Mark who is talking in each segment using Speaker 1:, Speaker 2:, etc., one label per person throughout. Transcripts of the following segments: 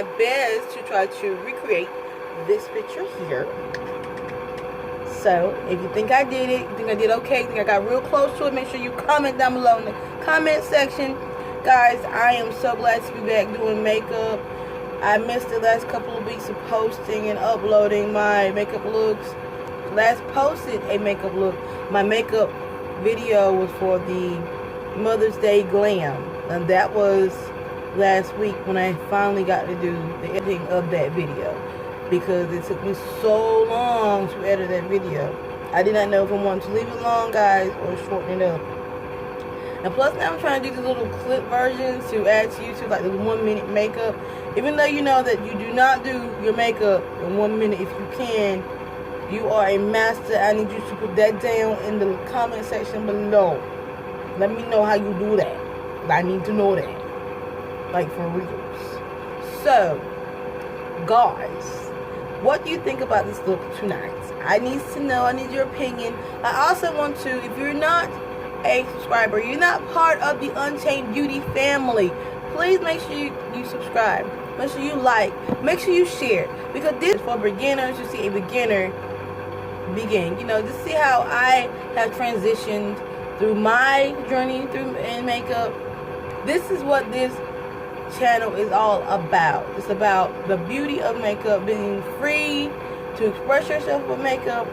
Speaker 1: my best to try to recreate this picture here. So, if you think I did it, you think I did okay, you think I got real close to it, make sure you comment down below in the comment section. Guys, I am so glad to be back doing makeup. I missed the last couple of weeks of posting and uploading my makeup looks. Last posted a makeup look. My makeup video was for the Mother's Day Glam. And that was last week when I finally got to do the editing of that video. Because it took me so long to edit that video. I did not know if I wanted to leave it long, guys, or shorten it up. And plus now I'm trying to do these little clip versions to add to YouTube, like the 1 minute makeup. Even though you know that you do not do your makeup in 1 minute, if you can, you are a master. I need you to put that down in the comment section below. Let me know how you do that. I need to know that. Like for reals. So, guys, what do you think about this look tonight? I need to know. I need your opinion. I also want to, if you're not a subscriber, you're not part of the Unchained Beauty family, please make sure you subscribe. Make sure you like. Make sure you share. Because this is for beginners. You see a beginner begin. You know, just see how I have transitioned through my journey in makeup. This is what this channel is all about. It's about the beauty of makeup, being free to express yourself with makeup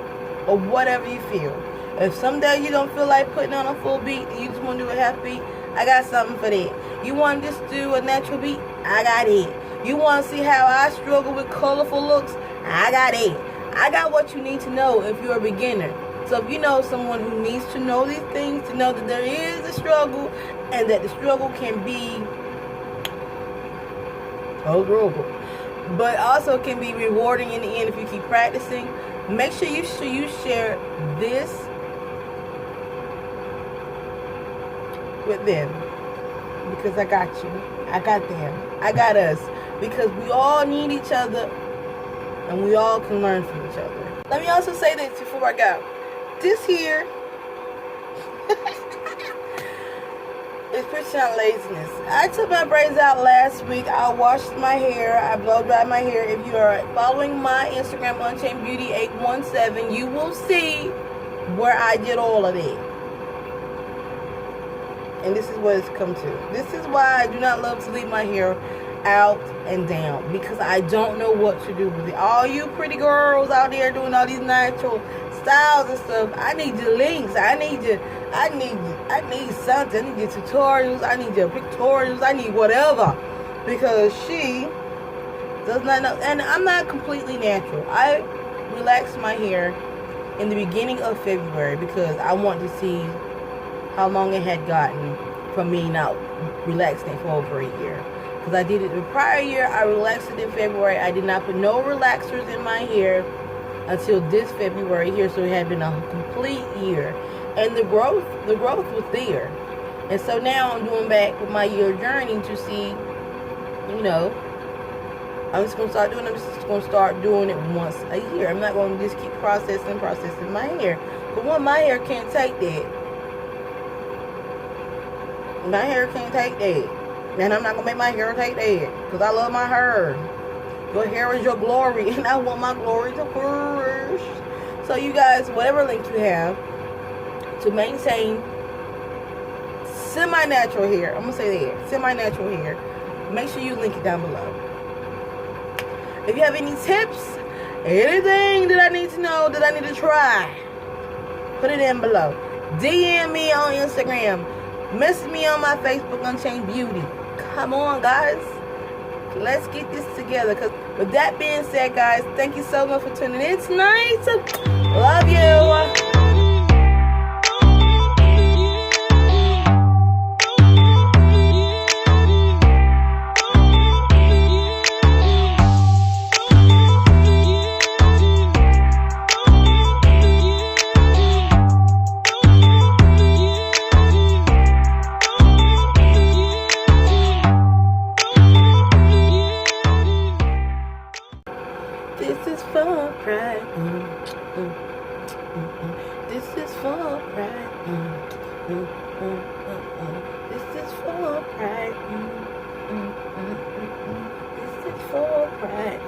Speaker 1: or whatever you feel. If someday you don't feel like putting on a full beat and you just want to do a half beat, I got something for that. You want to just do a natural beat? I got it. You want to see how I struggle with colorful looks? I got it. I got what you need to know if you're a beginner. So if you know someone who needs to know these things, to know that there is a struggle and that the struggle can be horrible, but also can be rewarding in the end if you keep practicing, make sure you share this with them. Because I got you. I got them. I got us. Because we all need each other and we all can learn from each other. Let me also say this before I go. This here is pretty on laziness. I took my braids out last week. I washed my hair. I blow dried my hair. If you are following my Instagram, Unchained Beauty 817, you will see where I did all of it. And this is what it's come to. This is why I do not love to leave my hair out and down, because I don't know what to do with it. All you pretty girls out there doing all these natural styles and stuff, I need your links. I need something. I need your tutorials. I need your pictorials. I need whatever, because she does not know. And I'm not completely natural. I relaxed my hair in the beginning of February because I wanted to see how long it had gotten from me not relaxing it for over a year. Because I did it the prior year, I relaxed it in February. I did not put no relaxers in my hair until this February here, so it had been a complete year. And the growth was there. And so now I'm doing back with my year journey to see, you know, I'm just going to start doing it once a year. I'm not going to just keep processing my hair. But one, my hair can't take that. My hair can't take that. And I'm not going to make my hair take that. Because I love my hair. Your hair is your glory. And I want my glory to flourish. So you guys, whatever link you have to maintain semi-natural hair. I'm going to say that. Semi-natural hair. Make sure you link it down below. If you have any tips, anything that I need to know, that I need to try, put it in below. DM me on Instagram. Message me on my Facebook, Unchained Beauty. Come on, guys. Let's get this together. Because with that being said, guys, thank you so much for tuning in tonight. Love you. This is for pride. This is for pride. This is for pride. This is for crying.